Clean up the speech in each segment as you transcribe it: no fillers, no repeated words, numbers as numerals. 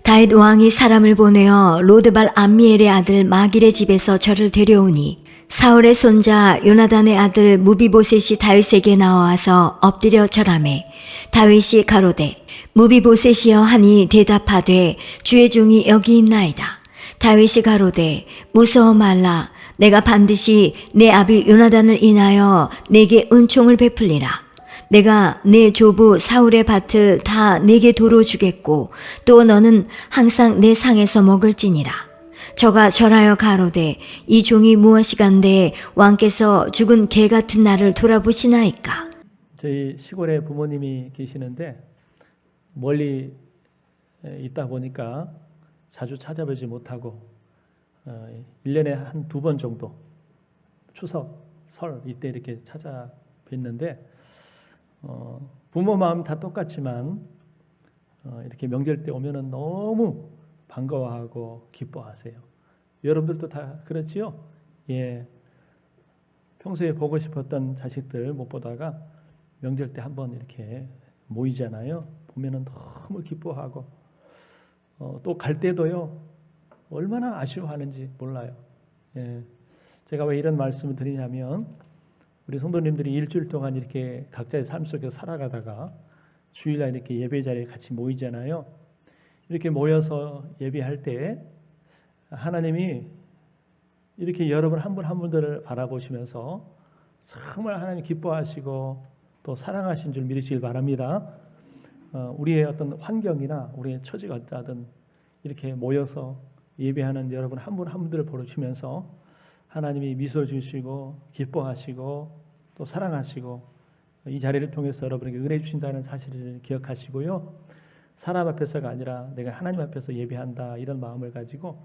다윗 왕이 사람을 보내어 로드발 암미엘의 아들 마길의 집에서 저를 데려오니 사울의 손자 요나단의 아들 무비보셋이 다윗에게 나와서 엎드려 절하매 다윗이 가로되 무비보셋이여 하니 대답하되 주의 종이 여기 있나이다. 다윗이 가로되 무서워 말라. 내가 반드시 내 아비 요나단을 인하여 내게 은총을 베풀리라. 내가 내 조부 사울의 밭을 다 내게 도로 주겠고 또 너는 항상 내 상에서 먹을지니라. 저가 절하여 가로되 이 종이 무엇이간데 왕께서 죽은 개 같은 나를 돌아보시나이까. 저희 시골에 부모님이 계시는데 멀리 있다 보니까 자주 찾아뵈지 못하고 1년에 한 2번 정도 추석, 설 이때 이렇게 찾아뵀는데 부모 마음 다 똑같지만 이렇게 명절 때 오면은 너무 반가워하고 기뻐하세요. 여러분들도 다 그렇지요? 예. 평소에 보고 싶었던 자식들 못 보다가 명절 때 한번 이렇게 모이잖아요. 보면은 너무 기뻐하고 또 갈 때도요. 얼마나 아쉬워하는지 몰라요. 예. 제가 왜 이런 말씀을 드리냐면 우리 성도님들이 일주일 동안 이렇게 각자의 삶 속에서 살아가다가 주일날 이렇게 예배 자리에 같이 모이잖아요. 이렇게 모여서 예배할 때 하나님이 이렇게 여러분 한 분 한 분들을 바라보시면서 정말 하나님 기뻐하시고 또 사랑하신 줄 믿으시길 바랍니다. 우리의 어떤 환경이나 우리의 처지가 어떠하든 이렇게 모여서 예배하는 여러분 한 분 한 분들을 보시면서 하나님이 미소 주시고 기뻐하시고 또 사랑하시고 이 자리를 통해서 여러분에게 은혜 주신다는 사실을 기억하시고요. 사람 앞에서가 아니라 내가 하나님 앞에서 예배한다 이런 마음을 가지고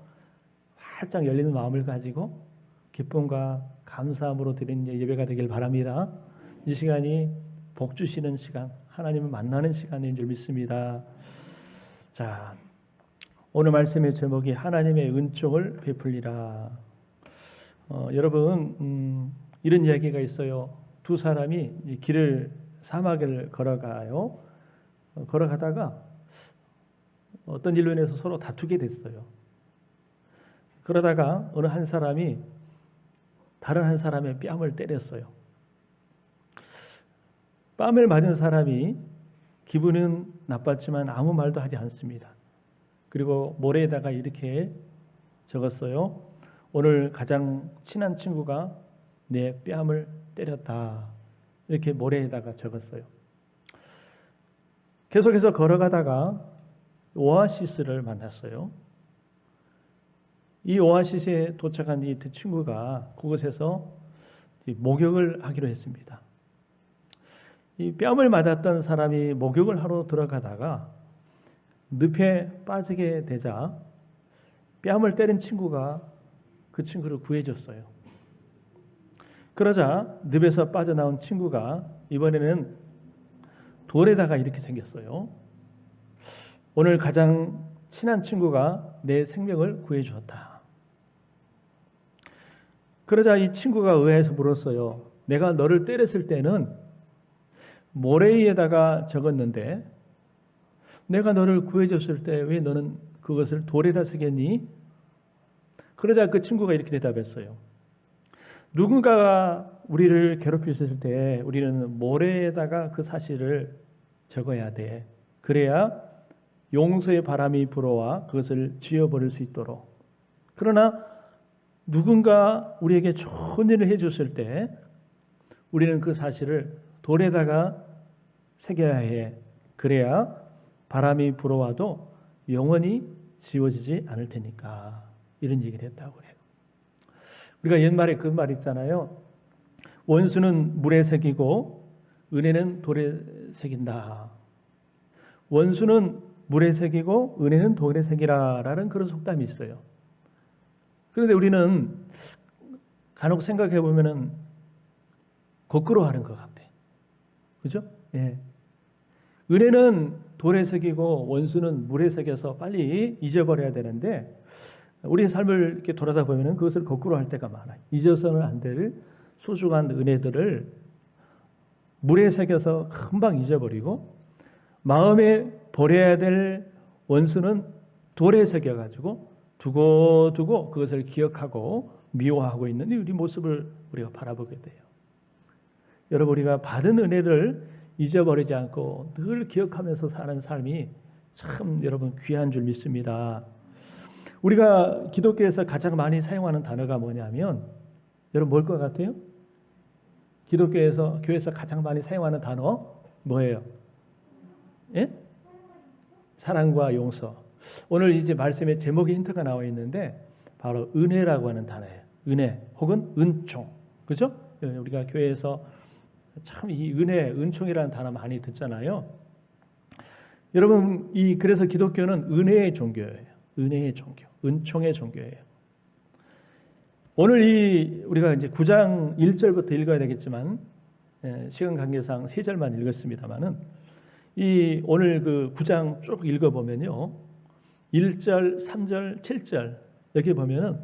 활짝 열리는 마음을 가지고 기쁨과 감사함으로 드리는 예배가 되길 바랍니다. 이 시간이 복 주시는 시간, 하나님을 만나는 시간인 줄 믿습니다. 자, 오늘 말씀의 제목이 하나님의 은총을 베풀리라. 여러분 이런 이야기가 있어요. 두 사람이 길을 사막을 걸어가요. 걸어가다가 어떤 일로 인해서 서로 다투게 됐어요. 그러다가 어느 한 사람이 다른 한 사람의 뺨을 때렸어요. 뺨을 맞은 사람이 기분은 나빴지만 아무 말도 하지 않습니다. 그리고 모래에다가 이렇게 적었어요. 오늘 가장 친한 친구가 내 뺨을 때렸다. 이렇게 모래에다가 적었어요. 계속해서 걸어가다가 오아시스를 만났어요. 이 오아시스에 도착한 이 친구가 그곳에서 목욕을 하기로 했습니다. 이 뺨을 맞았던 사람이 목욕을 하러 들어가다가 늪에 빠지게 되자 뺨을 때린 친구가 그 친구를 구해줬어요. 그러자 늪에서 빠져나온 친구가 이번에는 돌에다가 이렇게 생겼어요. 오늘 가장 친한 친구가 내 생명을 구해주었다. 그러자 이 친구가 의아해서 물었어요. 내가 너를 때렸을 때는 모래 위에다가 적었는데 내가 너를 구해줬을 때 왜 너는 그것을 돌에다 새겼니? 그러자 그 친구가 이렇게 대답했어요. 누군가가 우리를 괴롭혔을 때 우리는 모래에다가 그 사실을 적어야 돼. 그래야 용서의 바람이 불어와 그것을 지워버릴 수 있도록. 그러나 누군가 우리에게 좋은 일을 해줬을 때 우리는 그 사실을 돌에다가 새겨야 해. 그래야 바람이 불어와도 영원히 지워지지 않을 테니까. 이런 얘기를 했다고 해요. 우리가 옛말에 그 말 있잖아요. 원수는 물에 새기고 은혜는 돌에 새긴다. 원수는 물에 새기고 은혜는 돌에 새기라라는 그런 속담이 있어요. 그런데 우리는 간혹 생각해 보면은 거꾸로 하는 것 같아. 그죠? 예. 은혜는 돌에 새기고 원수는 물에 새겨서 빨리 잊어버려야 되는데 우리 삶을 이렇게 돌아다 보면은 그것을 거꾸로 할 때가 많아요. 잊어서는 안 될 소중한 은혜들을 물에 새겨서 금방 잊어버리고 마음에 버려야 될 원수는 돌에 새겨가지고 두고두고 그것을 기억하고 미워하고 있는 우리 모습을 우리가 바라보게 돼요. 여러분, 우리가 받은 은혜를 잊어버리지 않고 늘 기억하면서 사는 삶이 참 여러분 귀한 줄 믿습니다. 우리가 기독교에서 가장 많이 사용하는 단어가 뭐냐면 여러분 뭘 것 같아요? 교회에서 가장 많이 사용하는 단어 뭐예요? 예? 사랑과 용서. 오늘 이제 말씀의 제목에 힌트가 나와 있는데 바로 은혜라고 하는 단어예요. 은혜 혹은 은총. 그죠? 우리가 교회에서 참 이 은혜, 은총이라는 단어 많이 듣잖아요. 여러분, 그래서 기독교는 은혜의 종교예요. 은혜의 종교, 은총의 종교예요. 오늘 우리가 이제 9장 1절부터 읽어야 되겠지만 시간 관계상 3절만 읽었습니다만은 오늘 그 9장 쭉 읽어보면요, 1절, 3절, 7절 여기 보면은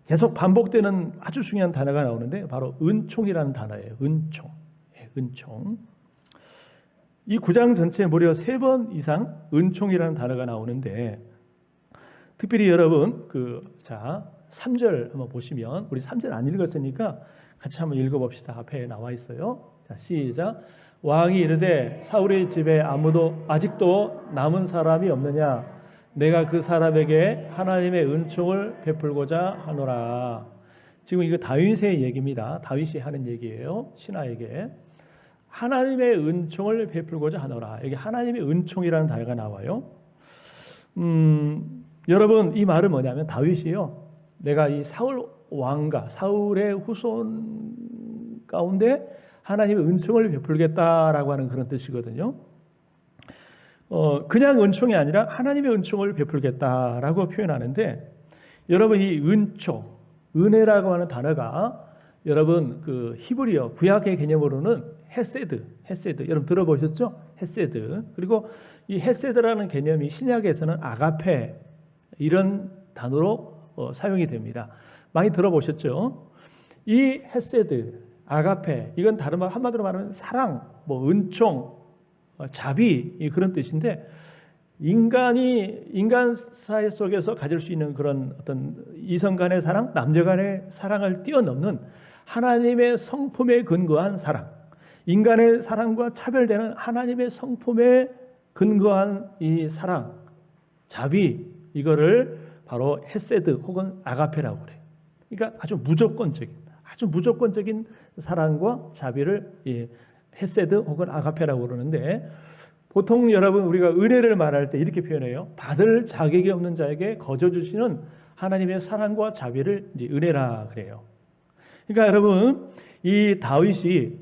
계속 반복되는 아주 중요한 단어가 나오는데 바로 은총이라는 단어예요. 은총. 은총. 이 9장 전체에 무려 3번 이상 은총이라는 단어가 나오는데 특별히 여러분 3절 한번 보시면 우리 3절 안 읽었으니까 같이 한번 읽어봅시다. 앞에 나와 있어요. 자, 시작. 왕이 이르되 사울의 집에 아직도 남은 사람이 없느냐? 내가 그 사람에게 하나님의 은총을 베풀고자 하노라. 지금 이거 다윗의 얘기입니다. 다윗이 하는 얘기예요. 신하에게 하나님의 은총을 베풀고자 하노라. 여기 하나님의 은총이라는 단어가 나와요. 여러분, 이 말은 뭐냐면 다윗이요, 내가 이 사울 왕가, 사울의 후손 가운데 하나님의 은총을 베풀겠다라고 하는 그런 뜻이거든요. 그냥 은총이 아니라 하나님의 은총을 베풀겠다라고 표현하는데, 여러분 이 은총, 은혜라고 하는 단어가 여러분 그 히브리어 구약의 개념으로는 헤세드 여러분 들어보셨죠? 헤세드. 그리고 이 헤세드라는 개념이 신약에서는 아가페 이런 단어로 사용이 됩니다. 많이 들어보셨죠? 이 헤세드, 아가페 이건 다른 말 한마디로 말하면 사랑, 은총, 자비 그런 뜻인데 인간 사회 속에서 가질 수 있는 그런 어떤 이성 간의 사랑, 남녀 간의 사랑을 뛰어넘는 하나님의 성품에 근거한 사랑, 인간의 사랑과 차별되는 하나님의 성품에 근거한 이 사랑, 자비 이거를 바로 헤세드 혹은 아가페라고 그래요. 그러니까 아주 무조건적인 사랑과 자비를 헤세드 혹은 아가페라고 그러는데, 보통 여러분 우리가 은혜를 말할 때 이렇게 표현해요. 받을 자격이 없는 자에게 거저 주시는 하나님의 사랑과 자비를 이제 은혜라 그래요. 그러니까 여러분 이 다윗이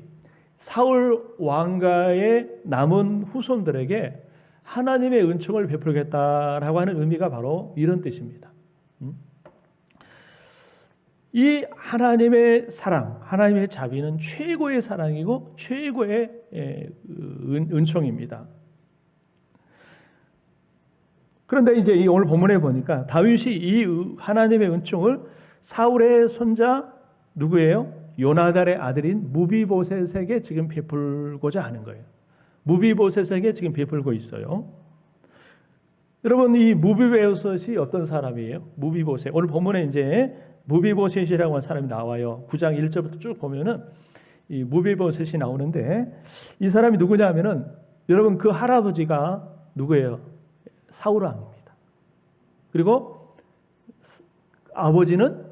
사울 왕가의 남은 후손들에게 하나님의 은총을 베풀겠다라고 하는 의미가 바로 이런 뜻입니다. 이 하나님의 사랑, 하나님의 자비는 최고의 사랑이고 최고의 은총입니다. 그런데 이제 오늘 본문에 보니까 다윗이 이 하나님의 은총을 사울의 손자 누구예요? 요나단의 아들인 무비보셋에게 지금 베풀고자 하는 거예요. 무비보셋에게 지금 베풀고 있어요. 여러분 이 무비보셋이 어떤 사람이에요? 무비보셋. 오늘 본문에 이제 무비보셋이라고 하는 사람이 나와요. 9장 1절부터 쭉 보면은 이 무비보셋이 나오는데 이 사람이 누구냐 하면은 여러분 그 할아버지가 누구예요? 사울 왕입니다. 그리고 아버지는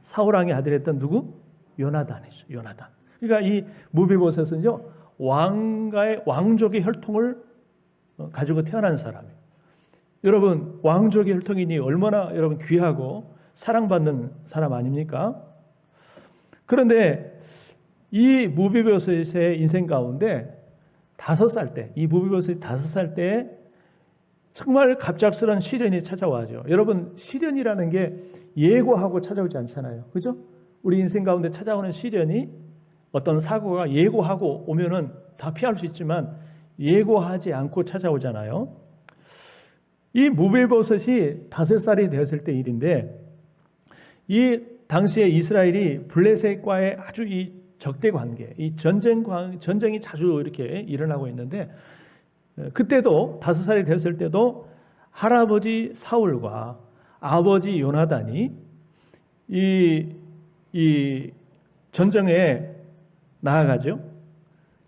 사울 왕의 아들이었던 누구? 요나단이죠. 요나단. 그러니까 이 무비보셋은요 왕가의 왕족의 혈통을 가지고 태어난 사람이에요. 여러분 왕족의 혈통이니 얼마나 여러분 귀하고 사랑받는 사람 아닙니까? 그런데 이 무비보셋의 인생 가운데 5살 때, 이 무비보셋이 5살 때 정말 갑작스러운 시련이 찾아와죠. 여러분 시련이라는 게 예고하고 찾아오지 않잖아요. 그죠? 우리 인생 가운데 찾아오는 시련이 어떤 사고가 예고하고 오면은 다 피할 수 있지만 예고하지 않고 찾아오잖아요. 이 무비보셋이 5살이 되었을 때 일인데, 이 당시에 이스라엘이 블레셋과의 아주 이 적대 관계, 이 전쟁이 자주 이렇게 일어나고 있는데, 그때도 5살이 되었을 때도 할아버지 사울과 아버지 요나단이 이 전쟁에 나아가죠.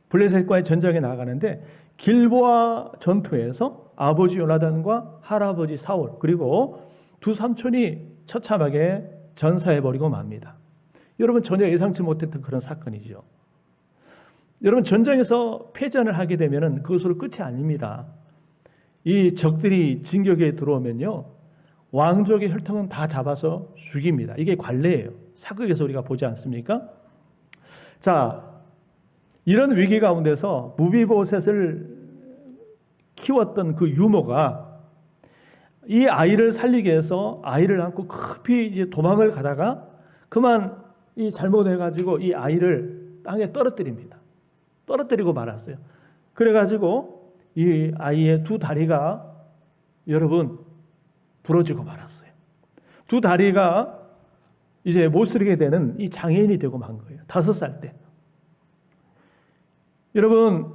블레셋과의 전쟁에 나아가는데 길보아 전투에서 아버지 요나단과 할아버지 사울 그리고 두 삼촌이 처참하게 전사해버리고 맙니다. 여러분 전혀 예상치 못했던 그런 사건이죠. 여러분 전쟁에서 패전을 하게 되면 그것으로 끝이 아닙니다. 이 적들이 진격에 들어오면요, 왕족의 혈통은 다 잡아서 죽입니다. 이게 관례예요. 사극에서 우리가 보지 않습니까? 자, 이런 위기 가운데서 무비보셋을 키웠던 그 유모가 이 아이를 살리기 위해서 아이를 안고 급히 이제 도망을 가다가 그만 이 잘못해가지고 이 아이를 땅에 떨어뜨립니다. 떨어뜨리고 말았어요. 그래가지고 이 아이의 두 다리가 여러분 부러지고 말았어요. 두 다리가 이제 못 쓰게 되는 이 장애인이 되고 만 거예요. 5살 때. 여러분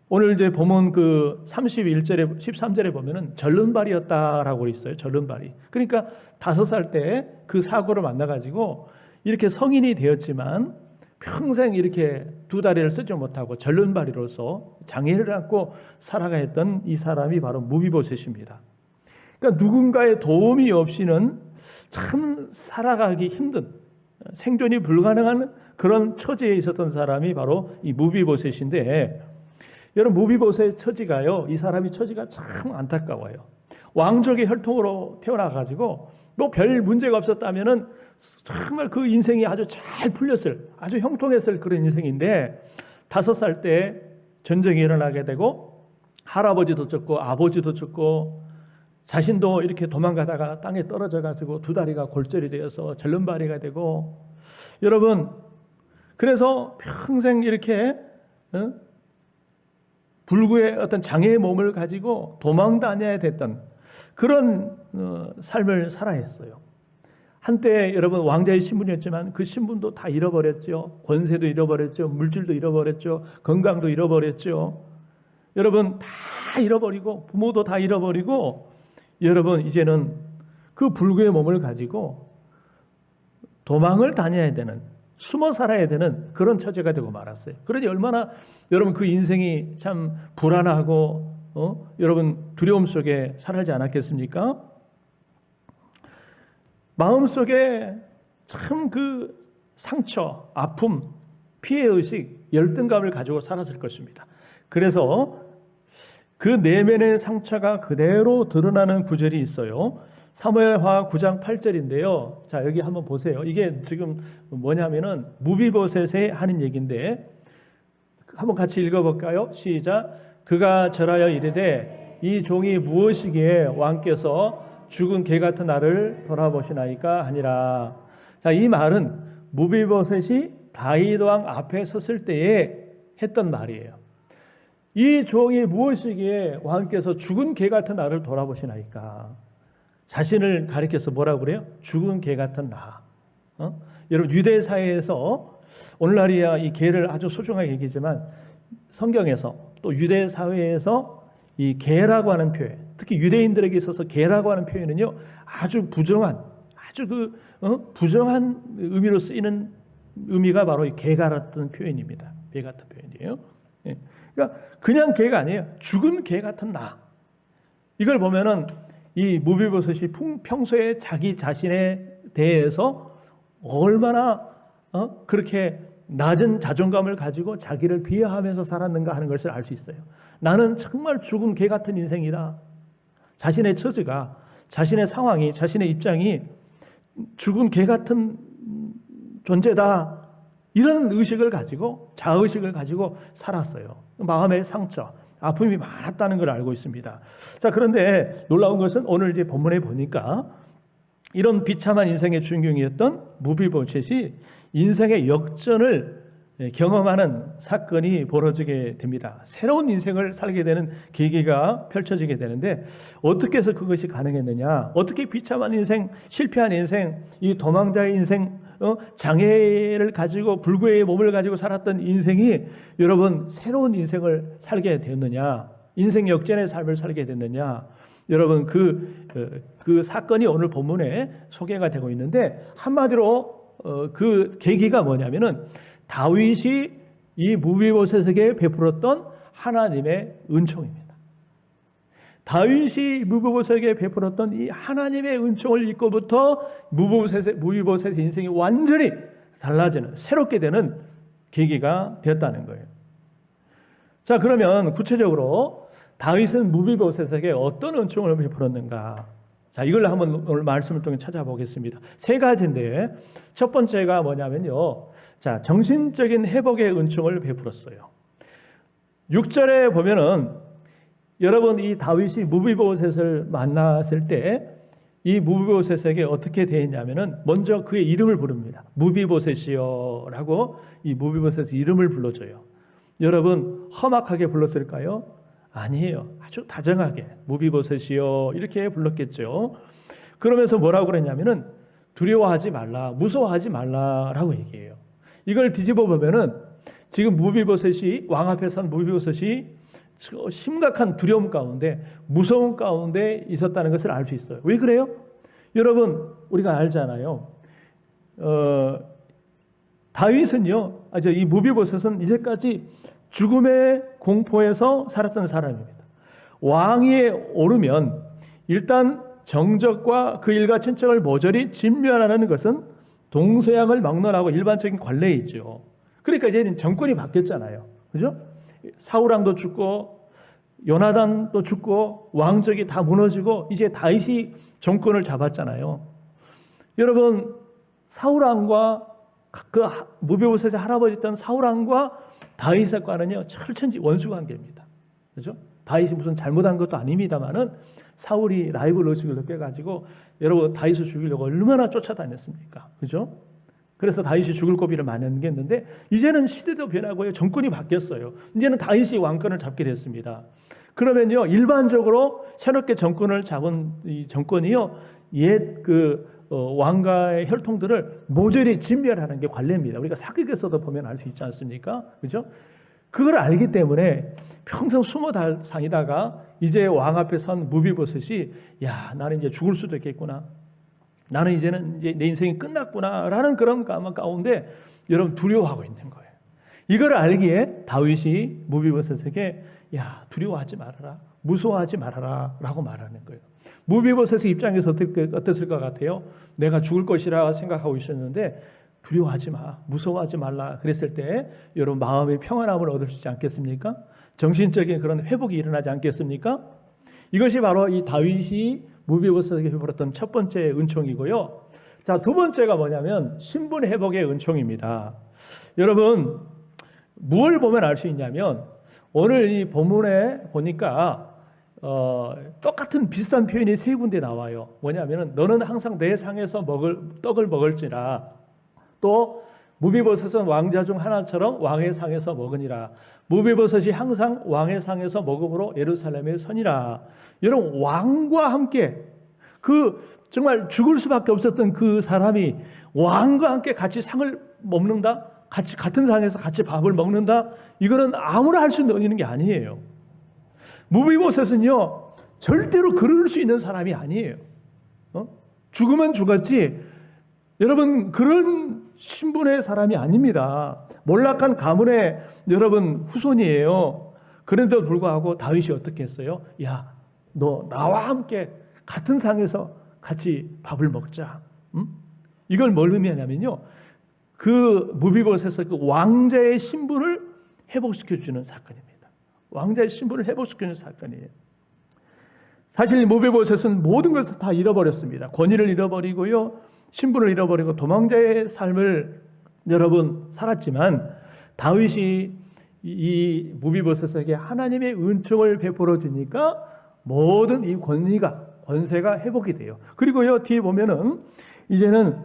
오늘 이제 보면 그 31절에 13절에 보면은 절름발이었다라고 있어요. 절름발이. 그러니까 5살 때 그 사고를 만나가지고 이렇게 성인이 되었지만 평생 이렇게 두 다리를 쓰지 못하고 절름발이로서 장애를 안고 살아가 했던 이 사람이 바로 무비보셋입니다. 그러니까 누군가의 도움이 없이는 참 살아가기 힘든 생존이 불가능한 그런 처지에 있었던 사람이 바로 이 무비보셋인데 여러분 무비보셋의 처지가요, 이 사람이 처지가 참 안타까워요. 왕족의 혈통으로 태어나가지고 뭐 별 문제가 없었다면은 정말 그 인생이 아주 잘 풀렸을, 아주 형통했을 그런 인생인데 5살 때 전쟁이 일어나게 되고 할아버지도 죽고 아버지도 죽고 자신도 이렇게 도망가다가 땅에 떨어져가지고 두 다리가 골절이 되어서 절름발이가 되고 여러분 그래서 평생 이렇게 불구의 어떤 장애의 몸을 가지고 도망 다녀야 됐던 그런 삶을 살아야 했어요. 한때 여러분 왕자의 신분이었지만 그 신분도 다 잃어버렸죠. 권세도 잃어버렸죠. 물질도 잃어버렸죠. 건강도 잃어버렸죠. 여러분 다 잃어버리고 부모도 다 잃어버리고 여러분 이제는 그 불구의 몸을 가지고 도망을 다녀야 되는, 숨어 살아야 되는 그런 처지가 되고 말았어요. 그러니 얼마나 여러분 그 인생이 참 불안하고 여러분 두려움 속에 살지 않았겠습니까? 마음속에 참 그 상처, 아픔, 피해의식, 열등감을 가지고 살았을 것입니다. 그래서 그 내면의 상처가 그대로 드러나는 구절이 있어요. 사무엘하 9장 8절인데요. 자, 여기 한번 보세요. 이게 지금 뭐냐면은 무비보셋에 하는 얘기인데 한번 같이 읽어볼까요? 시작. 그가 절하여 이르되 이 종이 무엇이기에 왕께서 죽은 개 같은 나를 돌아보시나이까 하니라. 자, 이 말은 무비보셋이 다윗 왕 앞에 섰을 때에 했던 말이에요. 이 종이 무엇이기에 왕께서 죽은 개 같은 나를 돌아보시나이까. 자신을 가리켜서 뭐라고 그래요? 죽은 개 같은 나. 여러분 유대 사회에서 오늘날이야 이 개를 아주 소중하게 얘기지만 성경에서 또 유대 사회에서 이 개라고 하는 표현, 특히 유대인들에게 있어서 개라고 하는 표현은요 아주 부정한, 아주 부정한 의미로 쓰이는 의미가 바로 이 개 같은 표현입니다. 개 같은 표현이에요. 예. 그러니까 그냥 개가 아니에요. 죽은 개 같은 나. 이걸 보면은 이 무비보셋이 평소에 자기 자신에 대해서 얼마나 그렇게 낮은 자존감을 가지고 자기를 비하하면서 살았는가 하는 것을 알 수 있어요. 나는 정말 죽은 개 같은 인생이다. 자신의 처지가, 자신의 상황이, 자신의 입장이 죽은 개 같은 존재다. 이런 의식을 가지고, 자의식을 가지고 살았어요. 마음의 상처, 아픔이 많았다는 걸 알고 있습니다. 자, 그런데 놀라운 것은 오늘 이제 본문에 보니까 이런 비참한 인생의 주인공이었던 무비보셋이 인생의 역전을 경험하는 사건이 벌어지게 됩니다. 새로운 인생을 살게 되는 계기가 펼쳐지게 되는데 어떻게 해서 그것이 가능했느냐? 어떻게 비참한 인생, 실패한 인생, 이 도망자의 인생, 장애를 가지고 불구의 몸을 가지고 살았던 인생이 여러분 새로운 인생을 살게 됐느냐? 인생 역전의 삶을 살게 됐느냐? 여러분 그 사건이 오늘 본문에 소개가 되고 있는데 한마디로 그 계기가 뭐냐면은 다윗이 이 무비보셋에게 베풀었던 하나님의 은총입니다. 다윗이 무비보셋에게 베풀었던 이 하나님의 은총을 잊고부터 무비보셋의 인생이 완전히 달라지는 새롭게 되는 계기가 되었다는 거예요. 자, 그러면 구체적으로 다윗은 무비보셋에게 어떤 은총을 베풀었는가? 자, 이걸 한번 오늘 말씀을 통해 찾아보겠습니다. 세 가지인데 첫 번째가 뭐냐면요. 자, 정신적인 회복의 은총을 베풀었어요. 6절에 보면은 여러분 이 다윗이 무비보셋을 만났을 때 이 무비보셋에게 어떻게 대했냐면은 먼저 그의 이름을 부릅니다. 무비보셋이요라고 이 무비보셋의 이름을 불러줘요. 여러분 험악하게 불렀을까요? 아니에요. 아주 다정하게 무비보셋이요 이렇게 불렀겠죠. 그러면서 뭐라고 그랬냐면은 두려워하지 말라, 무서워하지 말라라고 얘기해요. 이걸 뒤집어 보면은 지금 무비보셋이 왕 앞에 선 무비보셋이 심각한 두려움 가운데 무서움 가운데 있었다는 것을 알 수 있어요. 왜 그래요? 여러분 우리가 알잖아요. 다윗은요, 이 무비보셋은 이제까지 죽음의 공포에서 살았던 사람입니다. 왕위에 오르면 일단 정적과 그 일가 친척을 모조리 진멸하는 것은 동서양을 막론하고 일반적인 관례이죠. 그러니까 이제는 정권이 바뀌었잖아요. 그죠? 사울왕도 죽고 요나단도 죽고 왕적이 다 무너지고 이제 다윗이 정권을 잡았잖아요. 여러분 사울왕과 그 무비보셋의 할아버지였던 사울왕과 다윗과는요 철천지 원수 관계입니다. 그죠? 다윗이 무슨 잘못한 것도 아닙니다만은 사울이 라이브 의식을 깨가지고 여러분 다윗을 죽이려고 얼마나 쫓아다녔습니까? 그죠? 그래서 다윗이 죽을 고비를 많이 남겼는데 이제는 시대도 변하고요. 정권이 바뀌었어요. 이제는 다윗이 왕권을 잡게 됐습니다. 그러면요. 일반적으로 새롭게 정권을 잡은 이 정권이요. 옛 왕가의 혈통들을 모조리 진멸하는 게 관례입니다. 우리가 사극에서도 보면 알 수 있지 않습니까? 그죠? 그걸 알기 때문에 평생 숨어 다니다가 이제 왕 앞에 선 무비보셋이 야, 나는 이제 죽을 수도 있겠구나. 나는 이제는 이제 내 인생이 끝났구나라는 그런 가운데 여러분 두려워하고 있는 거예요. 이걸 알기에 다윗이 무비보셋에게 야 두려워하지 말아라, 무서워하지 말아라라고 말하는 거예요. 무비보셋의 입장에서 어땠을 것 같아요? 내가 죽을 것이라 생각하고 있었는데 두려워하지 마, 무서워하지 말라 그랬을 때 여러분 마음의 평안함을 얻을 수 있지 않겠습니까? 정신적인 그런 회복이 일어나지 않겠습니까? 이것이 바로 이 다윗이 무비보셋에게 베풀었던 첫 번째 은총이고요. 자, 두 번째가 뭐냐면 신분 회복의 은총입니다. 여러분 무엇을 보면 알 수 있냐면 오늘 이 본문에 보니까 똑같은 비슷한 표현이 세 군데 나와요. 뭐냐면은 너는 항상 내 상에서 떡을 먹을지라 또 무비보셋은 왕자 중 하나처럼 왕의 상에서 먹으니라. 무비보셋이 항상 왕의 상에서 먹음으로 예루살렘에 서니라. 여러분 왕과 함께 정말 죽을 수밖에 없었던 그 사람이 왕과 함께 같이 상을 먹는다? 같은 상에서 같이 밥을 먹는다? 이거는 아무나 할 수 있는 게 아니에요. 무비보셋은요 절대로 그럴 수 있는 사람이 아니에요. 죽으면 죽었지 여러분 그런 신분의 사람이 아닙니다. 몰락한 가문의 여러분 후손이에요. 그런데도 불구하고 다윗이 어떻게 했어요? 야, 너 나와 함께 같은 상에서 같이 밥을 먹자. 이걸 뭘 의미하냐면요. 그 무비보셋의 그 왕자의 신분을 회복시켜주는 사건입니다. 왕자의 신분을 회복시키는 사건이에요. 사실 무비보셋은 모든 것을 다 잃어버렸습니다. 권위를 잃어버리고요. 신분을 잃어버리고 도망자의 삶을 여러분 살았지만 다윗이 이 무비보셋에게 하나님의 은총을 베풀어 주니까 모든 이 권세가 회복이 돼요. 그리고요 뒤에 보면은 이제는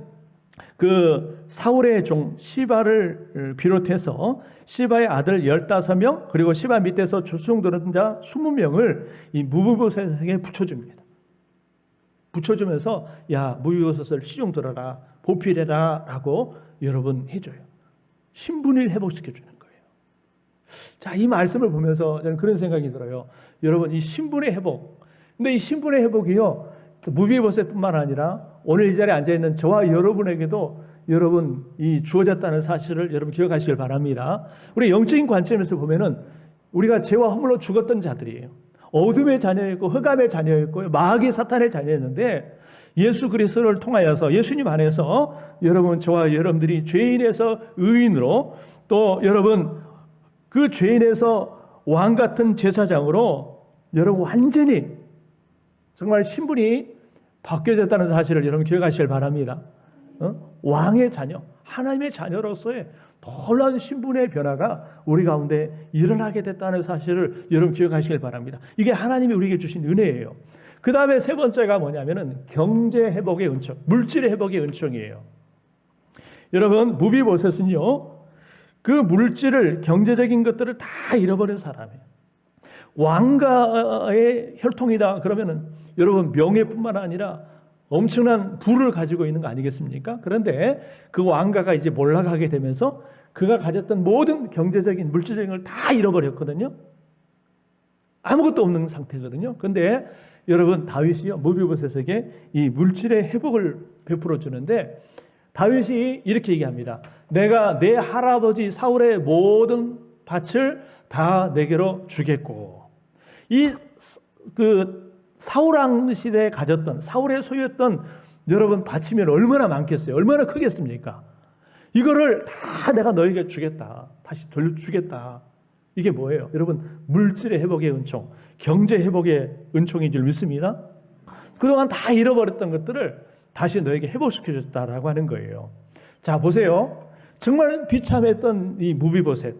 그 사울의 종 시바를 비롯해서 시바의 아들 15명 그리고 시바 밑에서 조수종 자 20명을 이 무비보셋에게 붙여줍니다. 붙여주면서 야 무비보셋을 시종 들어라 보필해라 라고 여러분 해줘요. 신분을 회복시켜주는 거예요. 자, 이 말씀을 보면서 저는 그런 생각이 들어요. 여러분 이 신분의 회복 근데 이 신분의 회복이요, 무비보셋뿐만 아니라 오늘 이 자리에 앉아있는 저와 여러분에게도 여러분 이 주어졌다는 사실을 여러분 기억하시길 바랍니다. 우리 영적인 관점에서 보면은 우리가 죄와 허물로 죽었던 자들이에요. 어둠의 자녀였고 흑암의 자녀였고 마귀 사탄의 자녀였는데 예수 그리스도를 통하여서 예수님 안에서 여러분 저와 여러분들이 죄인에서 의인으로 또 여러분 그 죄인에서 왕 같은 제사장으로 여러분 완전히 정말 신분이 바뀌어졌다는 사실을 여러분 기억하시길 바랍니다. 왕의 자녀, 하나님의 자녀로서의 놀라운 신분의 변화가 우리 가운데 일어나게 됐다는 사실을 여러분 기억하시길 바랍니다. 이게 하나님이 우리에게 주신 은혜예요. 그 다음에 세 번째가 뭐냐면은 경제 회복의 은총, 물질의 회복의 은총이에요. 여러분 무비보셋은요, 그 물질을 경제적인 것들을 다 잃어버린 사람이에요. 왕가의 혈통이다 그러면은 여러분 명예뿐만 아니라 엄청난 부를 가지고 있는 거 아니겠습니까? 그런데 그 왕가가 이제 몰락하게 되면서 그가 가졌던 모든 경제적인 물질적인 걸 다 잃어버렸거든요. 아무것도 없는 상태거든요. 그런데 여러분 다윗이요, 무비보셋에게 이 물질의 회복을 베풀어 주는데 다윗이 이렇게 얘기합니다. 내가 내 할아버지 사울의 모든 밭을 다 내게로 주겠고, 이 사울 왕 시대에 가졌던 사울의 소유였던 여러분 밭이면 얼마나 많겠어요? 얼마나 크겠습니까? 이거를 다 내가 너에게 주겠다. 다시 돌려주겠다. 이게 뭐예요? 여러분 물질의 회복의 은총, 경제 회복의 은총인 줄 믿습니다. 그동안 다 잃어버렸던 것들을 다시 너에게 회복시켜줬다라고 하는 거예요. 자 보세요. 정말 비참했던 이 무비보셋,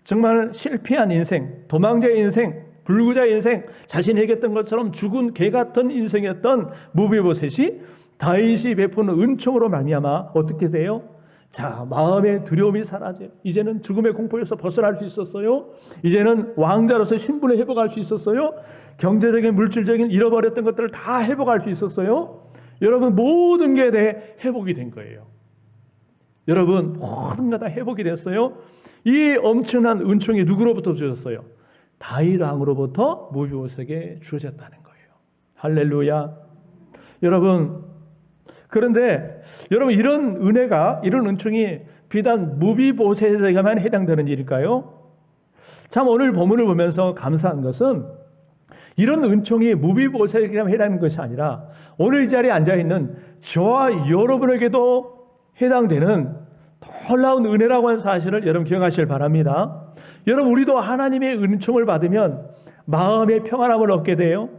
정말 실패한 인생, 도망자의 인생, 불구자의 인생, 자신이 얘기했던 것처럼 죽은 개 같은 인생이었던 무비보셋이 다윗이 베푸는 은총으로 말미암아 어떻게 돼요? 자, 마음의 두려움이 사라져요. 이제는 죽음의 공포에서 벗어날 수 있었어요. 이제는 왕자로서 신분을 회복할 수 있었어요. 경제적인 물질적인 잃어버렸던 것들을 다 회복할 수 있었어요. 여러분 모든 게 대해 회복이 된 거예요. 여러분 모든 게 다 회복이 됐어요. 이 엄청난 은총이 누구로부터 주셨어요? 다윗 왕으로부터 무비보셋에게 주어졌다는 거예요. 할렐루야. 여러분 그런데 여러분 이런 은혜가, 이런 은총이 비단 무비보셋에게만 해당되는 일일까요? 참 오늘 본문을 보면서 감사한 것은 이런 은총이 무비보셋에게만 해당하는 것이 아니라 오늘 이 자리에 앉아있는 저와 여러분에게도 해당되는 놀라운 은혜라고 하는 사실을 여러분 기억하시길 바랍니다. 여러분 우리도 하나님의 은총을 받으면 마음의 평안함을 얻게 돼요.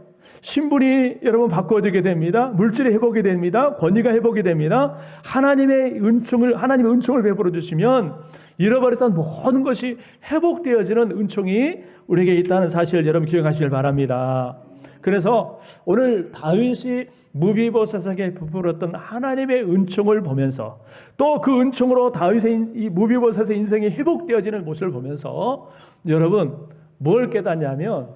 신분이 여러분 바꿔지게 됩니다. 물질이 회복이 됩니다. 권위가 회복이 됩니다. 하나님의 은총을 베풀어 주시면 잃어버렸던 모든 것이 회복되어지는 은총이 우리에게 있다는 사실을 여러분 기억하시길 바랍니다. 그래서 오늘 다윗이 무비보셋에게 베풀었던 하나님의 은총을 보면서 또 그 은총으로 다윗의 이 무비보셋의 인생이 회복되어지는 모습을 보면서 여러분 뭘 깨닫냐면,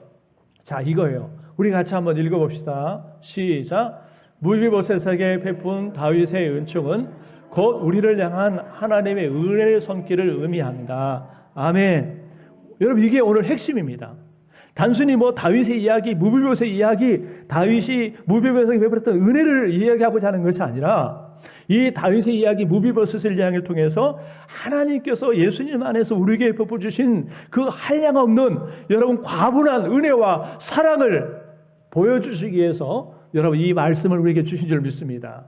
자 이거예요. 우리 같이 한번 읽어봅시다. 시작. 무비보셋에게 베푼 다윗의 은총은 곧 우리를 향한 하나님의 은혜의 손길을 의미합니다. 아멘. 여러분 이게 오늘 핵심입니다. 단순히 뭐 다윗의 이야기, 무비보셋의 이야기, 다윗이 무비보셋에게 베풀었던 은혜를 이야기하고자 하는 것이 아니라 이 다윗의 이야기, 무비보셋의 이야기를 통해서 하나님께서 예수님 안에서 우리에게 베풀어 주신 그 한량없는 여러분 과분한 은혜와 사랑을 보여주시기 위해서 여러분 이 말씀을 우리에게 주신 줄 믿습니다.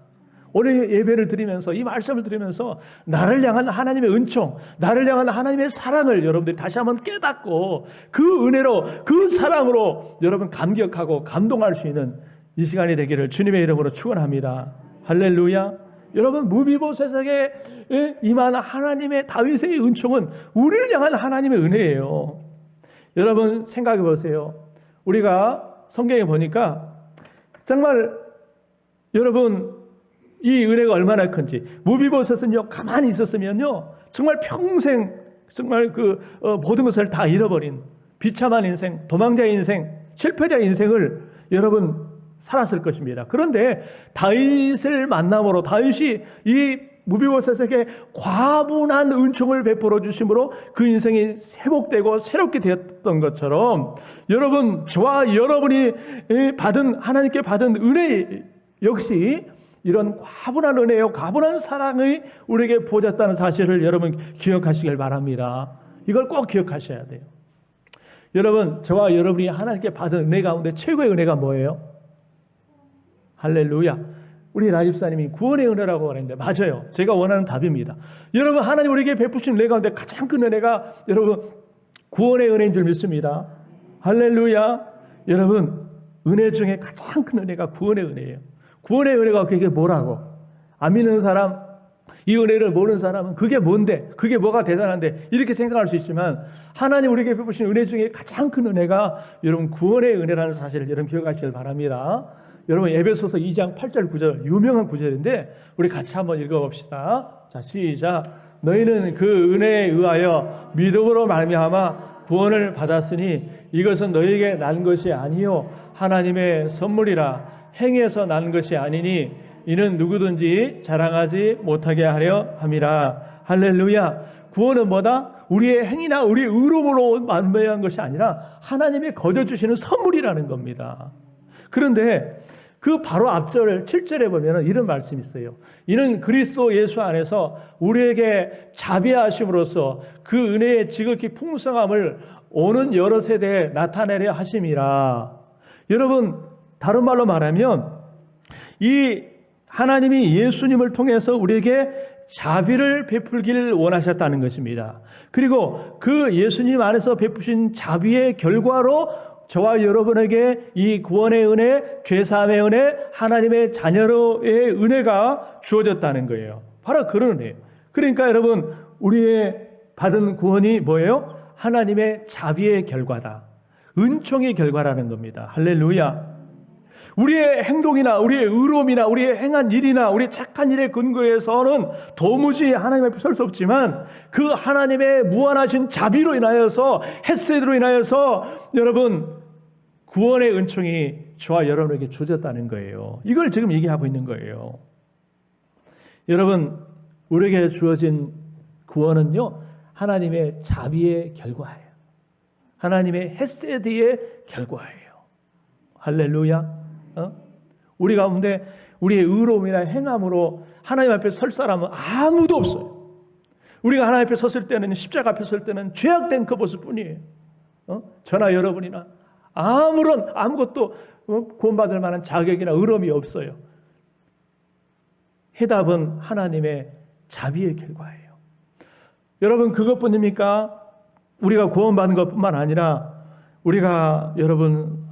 오늘 예배를 드리면서 이 말씀을 드리면서 나를 향한 하나님의 은총, 나를 향한 하나님의 사랑을 여러분들이 다시 한번 깨닫고 그 은혜로, 그 사랑으로 여러분 감격하고 감동할 수 있는 이 시간이 되기를 주님의 이름으로 축원합니다. 할렐루야. 여러분 무비보셋에게 임한 하나님의 다윗의 은총은 우리를 향한 하나님의 은혜예요. 여러분 생각해 보세요. 우리가 성경에 보니까 정말 여러분 이 은혜가 얼마나 큰지, 무비보셋은요 가만히 있었으면요 정말 평생 정말 모든 것을 다 잃어버린 비참한 인생, 도망자의 인생, 실패자의 인생을 여러분 살았을 것입니다. 그런데 다윗을 만남으로 다윗이 이 무비보셋에게 과분한 은총을 베풀어 주심으로 그 인생이 회복되고 새롭게 되었던 것처럼 여러분, 저와 여러분이 하나님께 받은 은혜 역시 이런 과분한 은혜요, 과분한 사랑이 우리에게 부어졌다는 사실을 여러분 기억하시길 바랍니다. 이걸 꼭 기억하셔야 돼요. 여러분, 저와 여러분이 하나님께 받은 은혜 가운데 최고의 은혜가 뭐예요? 할렐루야. 우리 라집사님이 구원의 은혜라고 하는데 맞아요. 제가 원하는 답입니다. 여러분, 하나님 우리에게 베푸신 은혜 가운데 가장 큰 은혜가 여러분 구원의 은혜인 줄 믿습니다. 할렐루야. 여러분, 은혜 중에 가장 큰 은혜가 구원의 은혜예요. 구원의 은혜가 그게 뭐라고? 안 믿는 사람, 이 은혜를 모르는 사람은 그게 뭔데? 그게 뭐가 대단한데? 이렇게 생각할 수 있지만 하나님 우리에게 베푸신 은혜 중에 가장 큰 은혜가 여러분 구원의 은혜라는 사실을 여러분 기억하시길 바랍니다. 여러분, 에베소서 2장 8절 9절 유명한 구절인데 우리 같이 한번 읽어봅시다. 자, 시작. 너희는 그 은혜에 의하여 믿음으로 말미암아 구원을 받았으니 이것은 너희에게 난 것이 아니요 하나님의 선물이라. 행해서 난 것이 아니니 이는 누구든지 자랑하지 못하게 하려 함이라. 할렐루야. 구원은 뭐다? 우리의 행위나 우리의 의로움으로 만묘한 것이 아니라 하나님이 거저주시는 선물이라는 겁니다. 그런데 그 바로 앞절 7절에 보면 이런 말씀이 있어요. 이는 그리스도 예수 안에서 우리에게 자비하심으로써 그 은혜의 지극히 풍성함을 오는 여러 세대에 나타내려 하심이라. 여러분, 다른 말로 말하면 이 하나님이 예수님을 통해서 우리에게 자비를 베풀기를 원하셨다는 것입니다. 그리고 그 예수님 안에서 베푸신 자비의 결과로 저와 여러분에게 이 구원의 은혜, 죄사함의 은혜, 하나님의 자녀로의 은혜가 주어졌다는 거예요. 바로 그런 은혜예요. 그러니까 여러분, 우리의 받은 구원이 뭐예요? 하나님의 자비의 결과다. 은총의 결과라는 겁니다. 할렐루야. 우리의 행동이나 우리의 의로움이나 우리의 행한 일이나 우리의 착한 일의 근거에서는 도무지 하나님 앞에 설 수 없지만 그 하나님의 무한하신 자비로 인하여서, 헤세드로 인하여서 여러분 구원의 은총이 저와 여러분에게 주어졌다는 거예요. 이걸 지금 얘기하고 있는 거예요. 여러분, 우리에게 주어진 구원은요, 하나님의 자비의 결과예요. 하나님의 헤세드의 결과예요. 할렐루야. 우리 가운데 우리의 의로움이나 행함으로 하나님 앞에 설 사람은 아무도 없어요. 우리가 하나님 앞에 섰을 때는, 십자가 앞에 설 때는 죄악된 그 모습뿐이에요. 저나 여러분이나 아무것도 구원받을 만한 자격이나 의로움이 없어요. 해답은 하나님의 자비의 결과예요. 여러분, 그것뿐입니까? 우리가 구원받는 것뿐만 아니라 우리가 여러분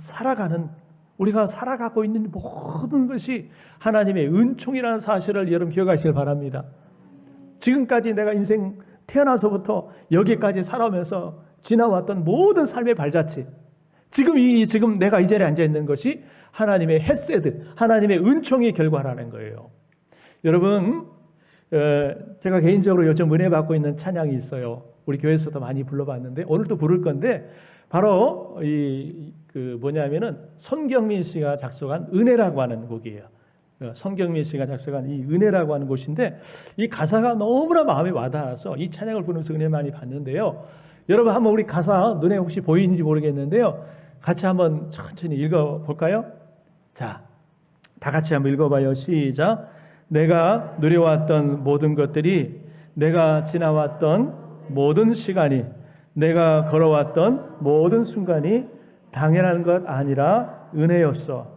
우리가 살아가고 있는 모든 것이 하나님의 은총이라는 사실을 여러분 기억하시길 바랍니다. 지금까지 내가 인생 태어나서부터 여기까지 살아오면서 지나왔던 모든 삶의 발자취, 지금 내가 이 자리에 앉아 있는 것이 하나님의 헤세드, 하나님의 은총의 결과라는 거예요. 여러분, 제가 개인적으로 요즘 은혜 받고 있는 찬양이 있어요. 우리 교회에서도 많이 불러봤는데 오늘도 부를 건데 바로 뭐냐면은 손경민 씨가 작곡한 은혜라고 하는 곡이에요. 손경민 씨가 작곡한 이 은혜라고 하는 곳인데 이 가사가 너무나 마음에 와닿아서 이 찬양을 부르면서 은혜 많이 받는데요. 여러분, 한번 우리 가사 눈에 혹시 보이는지 모르겠는데요. 같이 한번 천천히 읽어볼까요? 자, 다 같이 한번 읽어봐요. 시작. 내가 누려왔던 모든 것들이, 내가 지나왔던 모든 시간이, 내가 걸어왔던 모든 순간이 당연한 것 아니라 은혜였어.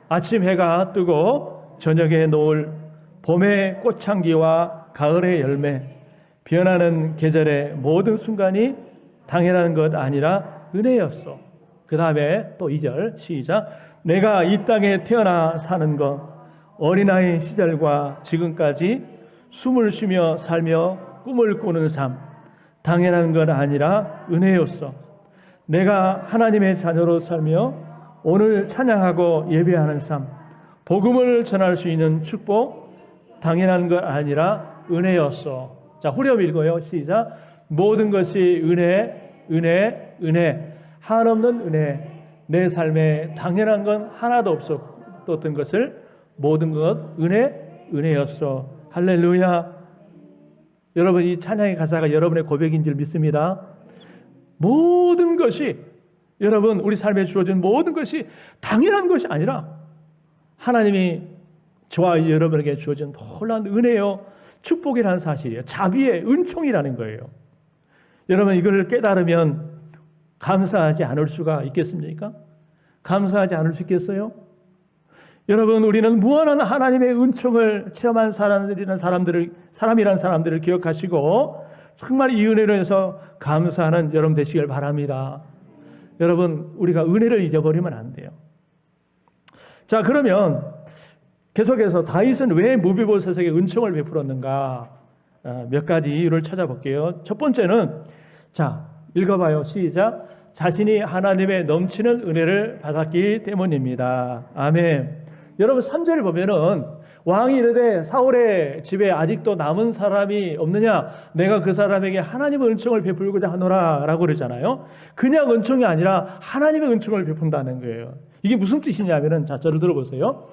아침 해가 뜨고 저녁에 노을, 봄의 꽃향기와 가을의 열매, 변하는 계절의 모든 순간이 당연한 것 아니라 은혜였어. 그 다음에 또 2절 시작. 내가 이 땅에 태어나 사는 것, 어린아이 시절과 지금까지 숨을 쉬며 살며 꿈을 꾸는 삶, 당연한 것 아니라 은혜였어. 내가 하나님의 자녀로 살며 오늘 찬양하고 예배하는 삶, 복음을 전할 수 있는 축복, 당연한 것 아니라 은혜였어. 자, 후렴 읽어요. 시작. 모든 것이 은혜, 은혜, 은혜, 한없는 은혜. 내 삶에 당연한 건 하나도 없었던 것을 모든 것 은혜, 은혜였어. 할렐루야. 여러분, 이 찬양의 가사가 여러분의 고백인 줄 믿습니다. 모든 것이, 여러분, 우리 삶에 주어진 모든 것이 당연한 것이 아니라 하나님이 저와 여러분에게 주어진 놀라운 은혜요, 축복이라는 사실이에요. 자비의 은총이라는 거예요. 여러분, 이걸 깨달으면 감사하지 않을 수가 있겠습니까? 감사하지 않을 수 있겠어요? 여러분, 우리는 무한한 하나님의 은총을 체험한 사람이라는 사람들을 기억하시고 정말 이 은혜로 해서 감사하는 여러분 되시길 바랍니다. 여러분, 우리가 은혜를 잊어버리면 안 돼요. 자, 그러면 계속해서 다윗은 왜 무비보셋에게 은총을 베풀었는가? 몇 가지 이유를 찾아볼게요. 첫 번째는, 자, 읽어봐요. 시작. 자신이 하나님의 넘치는 은혜를 받았기 때문입니다. 아멘. 여러분, 3절을 보면은 왕이 이르되 사울의 집에 아직도 남은 사람이 없느냐? 내가 그 사람에게 하나님의 은총을 베풀고자 하노라 라고 그러잖아요. 그냥 은총이 아니라 하나님의 은총을 베푼다는 거예요. 이게 무슨 뜻이냐면은, 자, 저를 들어보세요.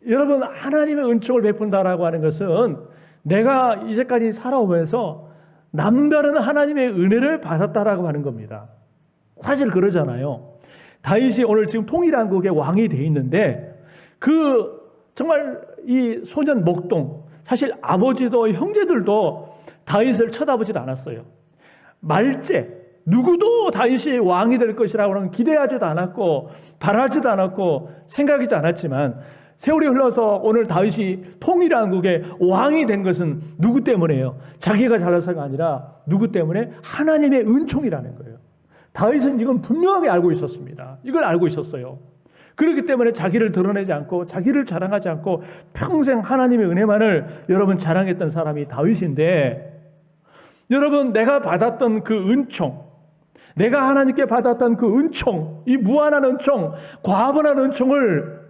여러분, 하나님의 은총을 베푼다라고 하는 것은 내가 이제까지 살아오면서 남다른 하나님의 은혜를 받았다라고 하는 겁니다. 사실 그러잖아요. 다윗이 오늘 지금 통일한국의 왕이 돼 있는데 정말 이 소년 목동, 사실 아버지도 형제들도 다윗을 쳐다보지도 않았어요. 말째 누구도 다윗이 왕이 될 것이라고는 기대하지도 않았고 바라지도 않았고 생각하지도 않았지만 세월이 흘러서 오늘 다윗이 통일한국의 왕이 된 것은 누구 때문에요? 자기가 잘나서가 아니라 누구 때문에? 하나님의 은총이라는 거예요. 다윗은 이건 분명하게 알고 있었습니다. 이걸 알고 있었어요. 그렇기 때문에 자기를 드러내지 않고 자기를 자랑하지 않고 평생 하나님의 은혜만을 여러분 자랑했던 사람이 다윗인데, 여러분, 내가 받았던 그 은총, 내가 하나님께 받았던 그 은총, 이 무한한 은총, 과분한 은총을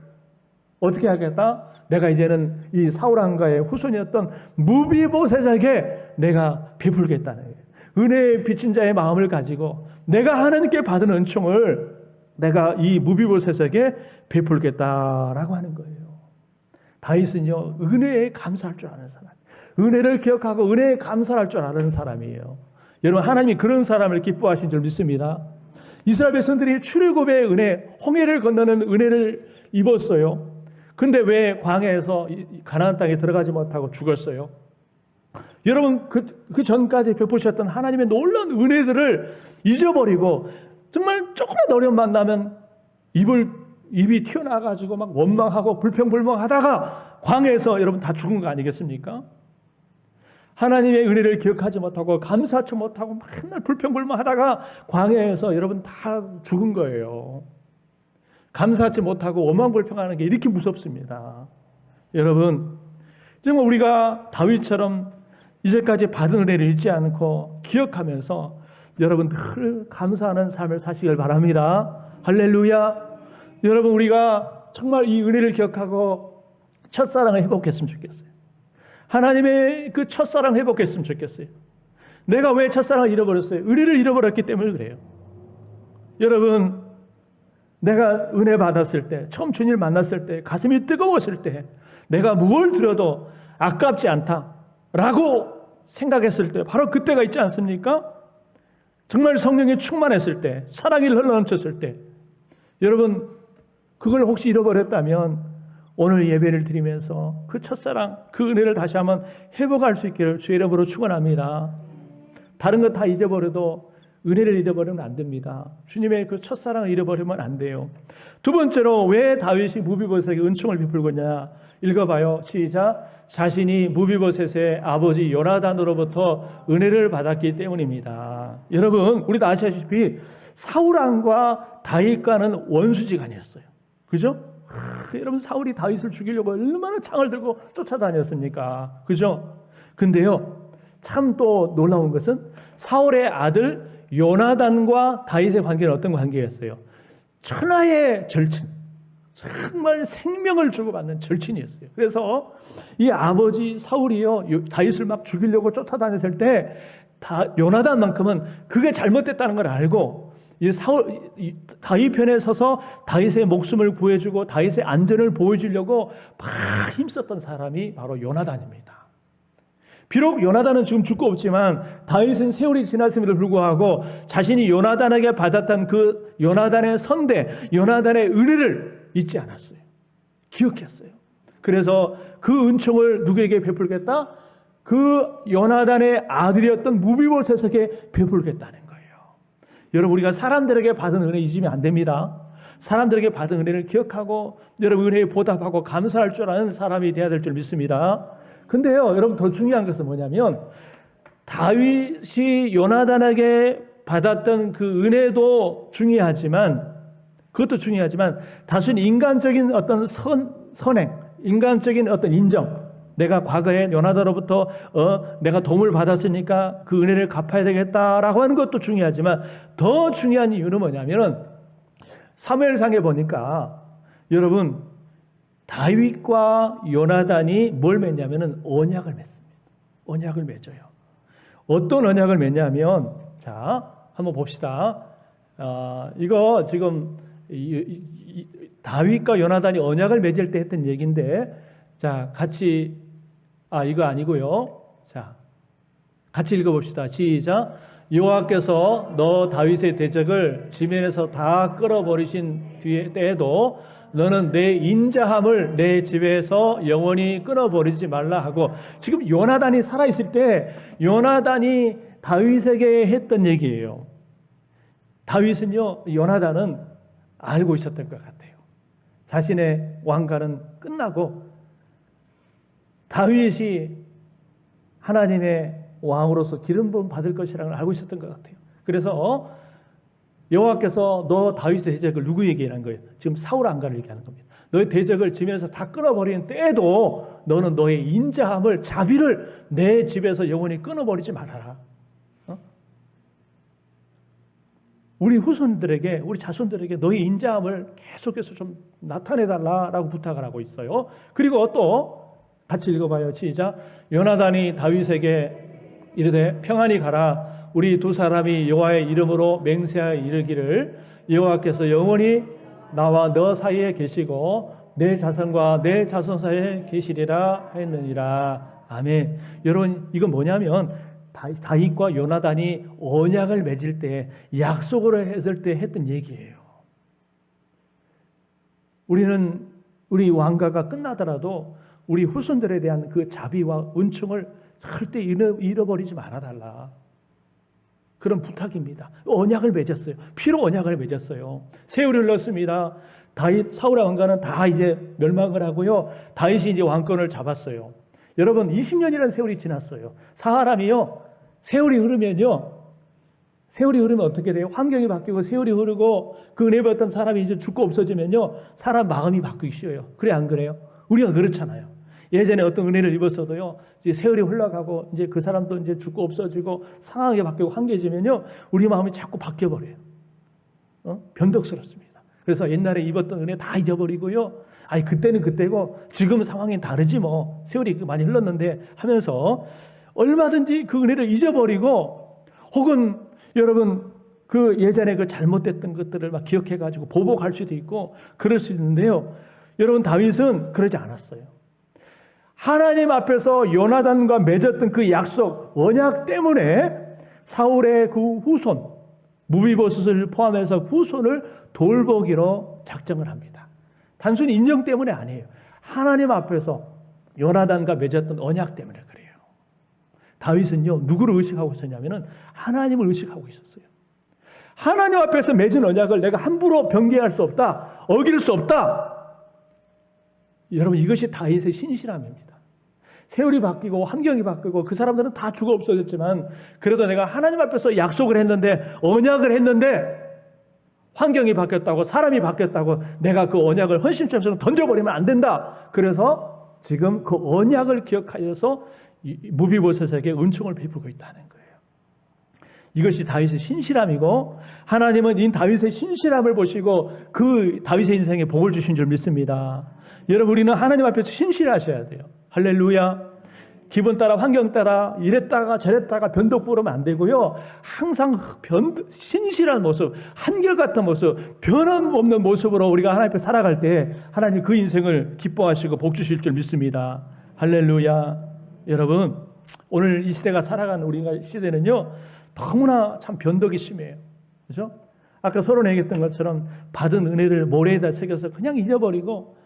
어떻게 하겠다? 내가 이제는 이 사울 왕가의 후손이었던 무비보셋에게 내가 베풀겠다는 거예요. 은혜에 비친 자의 마음을 가지고 내가 하나님께 받은 은총을 내가 이 무비보셋에게 베풀겠다라고 하는 거예요. 다윗은요, 은혜에 감사할 줄 아는 사람, 은혜를 기억하고 은혜에 감사할 줄 아는 사람이에요. 여러분, 하나님이 그런 사람을 기뻐하신 줄 믿습니다. 이스라엘 백성들이 출애굽의 은혜, 홍해를 건너는 은혜를 입었어요. 근데 왜 광야에서 가나안 땅에 들어가지 못하고 죽었어요? 여러분, 그 전까지 베푸셨던 하나님의 놀라운 은혜들을 잊어버리고 정말 조금만 어려움 만나면 입이 튀어나와가지고 막 원망하고 불평불만하다가 광야에서 여러분 다 죽은 거 아니겠습니까? 하나님의 은혜를 기억하지 못하고 감사치 못하고 맨날 불평불만하다가 광야에서 여러분 다 죽은 거예요. 감사하지 못하고 원망불평하는 게 이렇게 무섭습니다. 여러분, 정말 우리가 다윗처럼 이제까지 받은 은혜를 잊지 않고 기억하면서 여러분 늘 감사하는 삶을 사시길 바랍니다. 할렐루야. 여러분, 우리가 정말 이 은혜를 기억하고 첫사랑을 회복했으면 좋겠어요. 하나님의 그 첫사랑 회복했으면 좋겠어요. 내가 왜 첫사랑을 잃어버렸어요? 은혜를 잃어버렸기 때문에 그래요. 여러분, 내가 은혜 받았을 때, 처음 주님을 만났을 때, 가슴이 뜨거웠을 때, 내가 무엇을 드려도 아깝지 않다라고 생각했을 때, 바로 그때가 있지 않습니까? 정말 성령이 충만했을 때, 사랑이 흘러넘쳤을 때, 여러분, 그걸 혹시 잃어버렸다면 오늘 예배를 드리면서 그 첫사랑, 그 은혜를 다시 한번 회복할 수 있기를 주의 이름으로 축원합니다. 다른 거 다 잊어버려도 은혜를 잃어버리면 안 됩니다. 주님의 그 첫사랑을 잃어버리면 안 돼요. 두 번째로 왜 다윗이 무비보셋에게 은총을 베풀고냐? 읽어봐요. 시작. 자신이 무비보셋의 아버지 요나단으로부터 은혜를 받았기 때문입니다. 여러분, 우리도 아시다시피 사울 왕과 다윗과는 원수지간이었어요. 그죠? 여러분, 사울이 다윗을 죽이려고 얼마나 창을 들고 쫓아다녔습니까? 그죠? 근데요, 참 또 놀라운 것은 사울의 아들 요나단과 다윗의 관계는 어떤 관계였어요? 천하의 절친, 정말 생명을 주고받는 절친이었어요. 그래서 이 아버지 사울이요, 다윗을 막 죽이려고 쫓아다녔을 때 요나단만큼은 그게 잘못됐다는 걸 알고 다윗 편에 서서 다윗의 목숨을 구해주고 다윗의 안전을 보여주려고 막 힘썼던 사람이 바로 요나단입니다. 비록 요나단은 지금 죽고 없지만 다윗은 세월이 지났음에도 불구하고 자신이 요나단에게 받았던 그 요나단의 선대, 요나단의 은혜를 잊지 않았어요. 기억했어요. 그래서 그 은총을 누구에게 베풀겠다? 그 요나단의 아들이었던 무비보셋에게 베풀겠다는 거예요. 여러분, 우리가 사람들에게 받은 은혜 잊으면 안 됩니다. 사람들에게 받은 은혜를 기억하고 여러분 은혜에 보답하고 감사할 줄 아는 사람이 되어야 될 줄 믿습니다. 근데요, 여러분, 더 중요한 것은 뭐냐면 다윗이 요나단에게 받았던 그 은혜도 중요하지만, 그것도 중요하지만 단순히 인간적인 어떤 선행, 인간적인 어떤 인정, 내가 과거에 요나단으로부터 내가 도움을 받았으니까 그 은혜를 갚아야 되겠다라고 하는 것도 중요하지만 더 중요한 이유는 뭐냐면은 사무엘상에 보니까 여러분, 다윗과 요나단이 뭘 맺냐면은 언약을 맺습니다. 언약을 맺어요. 어떤 언약을 맺냐면, 자, 한번 봅시다. 이거 지금 다윗과 요나단이 언약을 맺을 때 했던 얘기인데, 자, 같이, 이거 아니고요. 자, 같이 읽어봅시다. 시작. 여호와께서 너 다윗의 대적을 지면에서 다 끌어버리신 때에도 너는 내 인자함을 내 집에서 영원히 끊어버리지 말라 하고, 지금 요나단이 살아있을 때 요나단이 다윗에게 했던 얘기예요. 다윗은요, 요나단은 알고 있었던 것 같아요. 자신의 왕가는 끝나고 다윗이 하나님의 왕으로서 기름 부음 받을 것이라는 걸 알고 있었던 것 같아요. 그래서 여호와께서 너 다윗의 대적을 누구에게 얘기하는 거예요? 지금 사울 왕가를 얘기하는 겁니다. 너의 대적을 지면에서 다 끊어버리는 때에도 너는 너의 인자함을, 자비를 내 집에서 영원히 끊어버리지 말아라. 우리 후손들에게, 우리 자손들에게 너의 인자함을 계속해서 좀 나타내달라라고 부탁을 하고 있어요. 그리고 또 같이 읽어봐요. 시작. 요나단이 다윗에게 이르되 평안히 가라. 우리 두 사람이 여호와의 이름으로 맹세하여 이르기를 여호와께서 영원히 나와 너 사이에 계시고 내 자손과 내 자손 사이에 계시리라 했느니라. 아멘. 여러분, 이건 뭐냐면 다윗과 요나단이 언약을 맺을 때, 약속을 했을 때 했던 얘기예요. 우리는 우리 왕가가 끝나더라도 우리 후손들에 대한 그 자비와 은총을 절대 잃어버리지 말아달라. 그런 부탁입니다. 언약을 맺었어요. 피로 언약을 맺었어요. 세월이 흘렀습니다. 사울의 왕가는 다 이제 멸망을 하고요. 다윗이 이제 왕권을 잡았어요. 여러분, 20년이라는 세월이 지났어요. 사람이요, 세월이 흐르면 어떻게 돼요? 환경이 바뀌고 세월이 흐르고 그 은혜 받던 사람이 이제 죽고 없어지면요, 사람 마음이 바뀌기 쉬워요. 그래, 안 그래요? 우리가 그렇잖아요. 예전에 어떤 은혜를 입었어도요, 이제 세월이 흘러가고 이제 그 사람도 이제 죽고 없어지고 상황이 바뀌고 한계지면요, 우리 마음이 자꾸 바뀌어버려요. 변덕스럽습니다. 그래서 옛날에 입었던 은혜 다 잊어버리고요. 그때는 그때고 지금 상황이 다르지 뭐, 세월이 많이 흘렀는데 하면서 얼마든지 그 은혜를 잊어버리고, 혹은 여러분 그 예전에 그 잘못됐던 것들을 막 기억해가지고 보복할 수도 있고 그럴 수 있는데요. 여러분, 다윗은 그러지 않았어요. 하나님 앞에서 요나단과 맺었던 그 약속, 언약 때문에 사울의 그 후손, 무비보셋을 포함해서 후손을 돌보기로 작정을 합니다. 단순히 인정 때문에 아니에요. 하나님 앞에서 요나단과 맺었던 언약 때문에 그래요. 다윗은요, 누구를 의식하고 있었냐면은 하나님을 의식하고 있었어요. 하나님 앞에서 맺은 언약을 내가 함부로 변개할 수 없다, 어길 수 없다. 여러분, 이것이 다윗의 신실함입니다. 세월이 바뀌고 환경이 바뀌고 그 사람들은 다 죽어 없어졌지만 그래도 내가 하나님 앞에서 약속을 했는데, 언약을 했는데 환경이 바뀌었다고, 사람이 바뀌었다고 내가 그 언약을 헌신처럼 던져버리면 안 된다. 그래서 지금 그 언약을 기억하여서 무비보셋에게 은총을 베풀고 있다는 거예요. 이것이 다윗의 신실함이고, 하나님은 이 다윗의 신실함을 보시고 그 다윗의 인생에 복을 주신 줄 믿습니다. 여러분, 우리는 하나님 앞에서 신실하셔야 돼요. 할렐루야. 기분 따라 환경 따라 이랬다가 저랬다가 변덕 부르면 안 되고요. 항상 신실한 모습, 한결같은 모습, 변함없는 모습으로 우리가 하나님 앞에 살아갈 때 하나님 그 인생을 기뻐하시고 복 주실 줄 믿습니다. 할렐루야. 여러분, 오늘 이 시대가 살아가는 우리가 시대는요, 너무나 참 변덕이 심해요. 그렇죠? 아까 서로 얘기했던 것처럼 받은 은혜를 모래에다 새겨서 그냥 잊어버리고,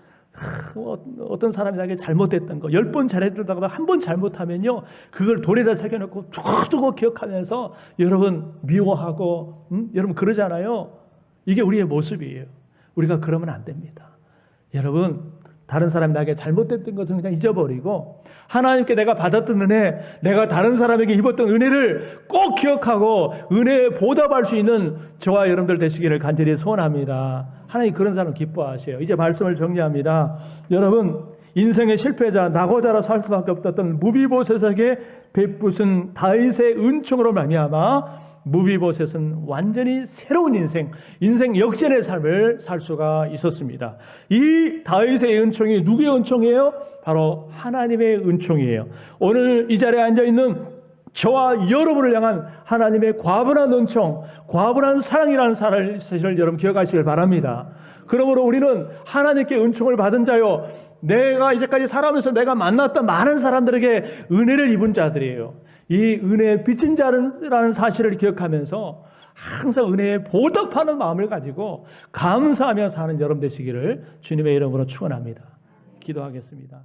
어떤 사람이 나에게 잘못했던 거 10번 잘해주다가 한 번 잘못하면요, 그걸 돌에다 새겨놓고 두고두고 기억하면서 여러분 미워하고, 여러분 그러잖아요. 이게 우리의 모습이에요. 우리가 그러면 안 됩니다. 여러분, 다른 사람이 나에게 잘못됐던 것은 그냥 잊어버리고 하나님께 내가 받았던 은혜, 내가 다른 사람에게 입었던 은혜를 꼭 기억하고 은혜에 보답할 수 있는 저와 여러분들 되시기를 간절히 소원합니다. 하나님 그런 사람 기뻐하세요. 이제 말씀을 정리합니다. 여러분, 인생의 실패자, 낙오자로 살 수밖에 없었던 무비보셋에게 베푸신 다윗의 은총으로 말미암아 무비보셋은 완전히 새로운 인생 역전의 삶을 살 수가 있었습니다. 이 다윗의 은총이 누구의 은총이에요? 바로 하나님의 은총이에요. 오늘 이 자리에 앉아있는 저와 여러분을 향한 하나님의 과분한 은총, 과분한 사랑이라는 사실을 여러분 기억하시길 바랍니다. 그러므로 우리는 하나님께 은총을 받은 자요, 내가 이제까지 살아오면서 내가 만났던 많은 사람들에게 은혜를 입은 자들이에요. 이 은혜의 빚진 자라는 사실을 기억하면서 항상 은혜에 보답하는 마음을 가지고 감사하며 사는 여러분 되시기를 주님의 이름으로 축원합니다. 기도하겠습니다.